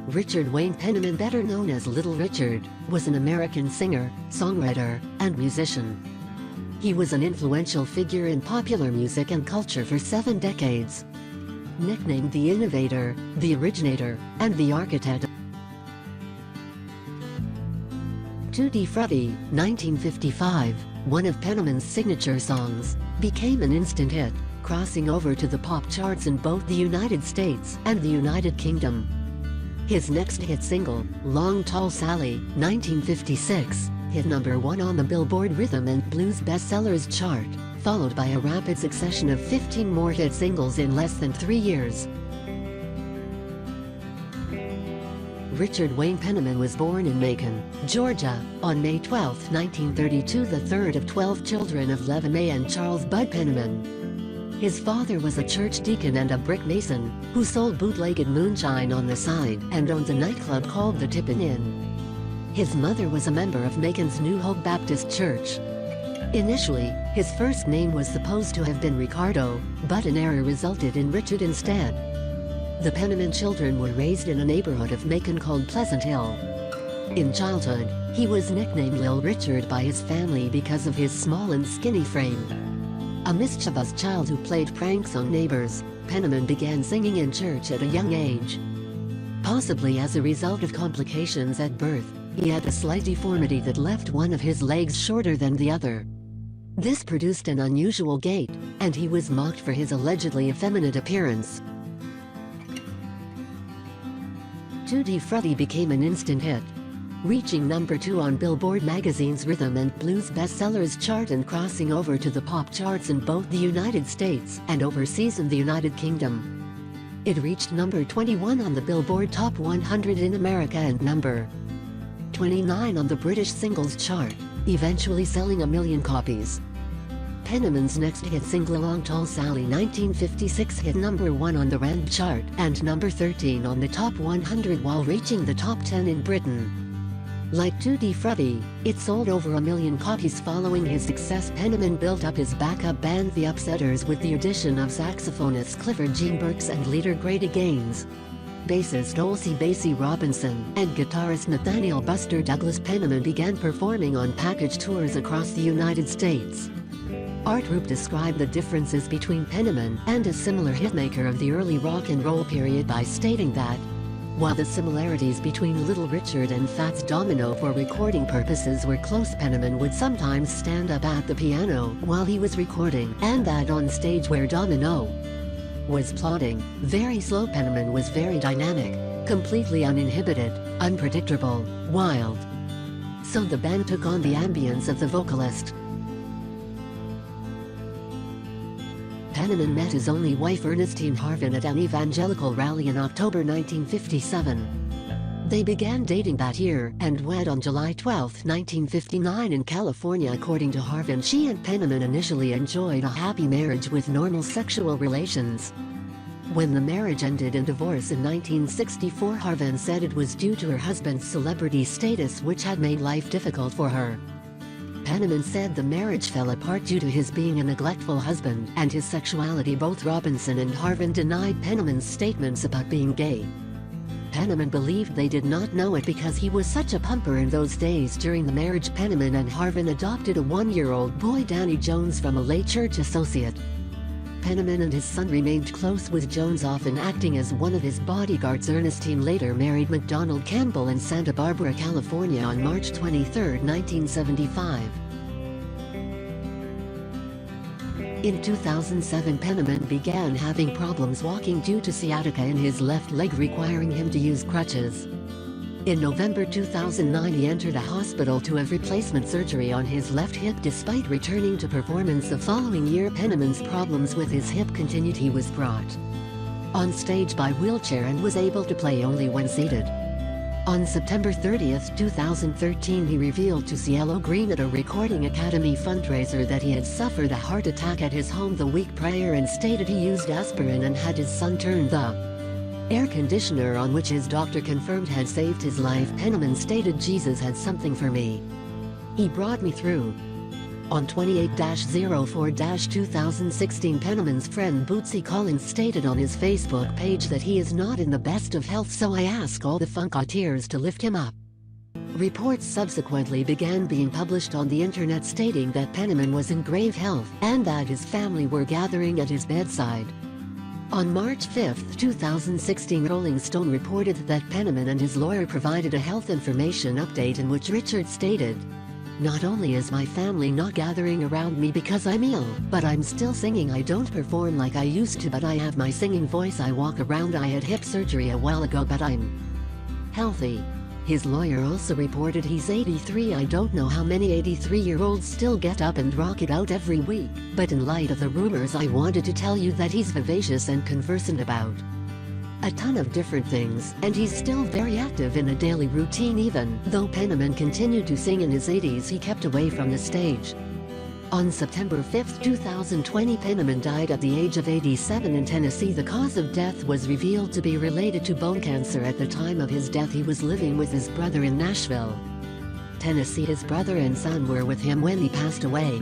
Richard Wayne Penniman, better known as Little Richard, was an American singer, songwriter, and musician. He was an influential figure in popular music and culture for 7 decades. Nicknamed the Innovator, the Originator, and the Architect. Tutti Frutti, 1955, one of Penniman's signature songs, became an instant hit, crossing over to the pop charts in both the United States and the United Kingdom. His next hit single, Long Tall Sally, 1956, hit #1 on the Billboard Rhythm and Blues Bestsellers chart, followed by a rapid succession of 15 more hit singles in less than 3 years. Richard Wayne Penniman was born in Macon, Georgia, on May 12, 1932, the third of 12 children of Leva Mae and Charles Bud Penniman. His father was a church deacon and a brick mason, who sold bootlegged moonshine on the side and owned a nightclub called the Tippin' Inn. His mother was a member of Macon's New Hope Baptist Church. Initially, his first name was supposed to have been Ricardo, but an error resulted in Richard instead. The Penniman children were raised in a neighborhood of Macon called Pleasant Hill. In childhood, he was nicknamed Lil Richard by his family because of his small and skinny frame. A mischievous child who played pranks on neighbors, Penniman began singing in church at a young age. Possibly as a result of complications at birth, he had a slight deformity that left one of his legs shorter than the other. This produced an unusual gait, and he was mocked for his allegedly effeminate appearance. Tutti Frutti became an instant hit, reaching #2 on Billboard magazine's Rhythm and Blues Bestsellers chart and crossing over to the pop charts in both the United States and overseas in the United Kingdom. It reached #21 on the Billboard Top 100 in America and #29 on the British Singles Chart, eventually selling 1 million copies. Penniman's next hit single, Long Tall Sally, 1956, hit #1 on the RAND chart and #13 on the Top 100 while reaching the Top 10 in Britain. Like Tutti Frutti, it sold over 1 million copies. Following his success, Penniman built up his backup band The Upsetters with the addition of saxophonist Clifford Gene Burks and leader Grady Gaines, bassist Olsey Basie Robinson, and guitarist Nathaniel Buster Douglas. Penniman began performing on package tours across the United States. Art Group described the differences between Penniman and a similar hitmaker of the early rock and roll period by stating that, while the similarities between Little Richard and Fats Domino for recording purposes were close, Penniman would sometimes stand up at the piano while he was recording, and that on stage where Domino was plodding, very slow, Penniman was very dynamic, completely uninhibited, unpredictable, wild. So the band took on the ambience of the vocalist. Penniman met his only wife Ernestine Harvin at an evangelical rally in October 1957. They began dating that year and wed on July 12, 1959 in California. According to Harvin, she and Penniman initially enjoyed a happy marriage with normal sexual relations. When the marriage ended in divorce in 1964, Harvin said it was due to her husband's celebrity status, which had made life difficult for her. Penniman said the marriage fell apart due to his being a neglectful husband and his sexuality. Both Robinson and Harvin denied Penniman's statements about being gay. Penniman believed they did not know it because he was such a pumper in those days. During the marriage, Penniman and Harvin adopted a 1-year-old boy, Danny Jones, from a lay church associate. Penniman and his son remained close, with Jones often acting as one of his bodyguards. Ernestine later married McDonald Campbell in Santa Barbara, California on March 23, 1975. In 2007, Penniman began having problems walking due to sciatica in his left leg, requiring him to use crutches. In November 2009, he entered a hospital to have replacement surgery on his left hip. Despite returning to performance the following year, Penniman's problems with his hip continued. He was brought on stage by wheelchair and was able to play only when seated. On September 30, 2013, he revealed to Cielo Green at a Recording Academy fundraiser that he had suffered a heart attack at his home the week prior and stated he used aspirin and had his son turn the air conditioner on, which his doctor confirmed had saved his life. Penniman stated, "Jesus had something for me. He brought me through. On 28-04-2016, Penniman's friend Bootsy Collins stated on his Facebook page that he is not in the best of health, so I ask all the Funketeers to lift him up. Reports subsequently began being published on the internet stating that Penniman was in grave health and that his family were gathering at his bedside. On March 5, 2016, Rolling Stone reported that Penniman and his lawyer provided a health information update in which Richard stated, "Not only is my family not gathering around me because I'm ill, but I'm still singing. I don't perform like I used to, but I have my singing voice. I walk around. I had hip surgery a while ago, but I'm healthy." His lawyer also reported he's 83. I don't know how many 83-year-olds still get up and rock it out every week, but in light of the rumors, I wanted to tell you that he's vivacious and conversant about a ton of different things, and he's still very active in a daily routine. Even though Penniman continued to sing in his 80s, he kept away from the stage. On September 5, 2020, Penniman died at the age of 87 in Tennessee. The cause of death was revealed to be related to bone cancer. At the time of his death, he was living with his brother in Nashville, Tennessee. His brother and son were with him when he passed away.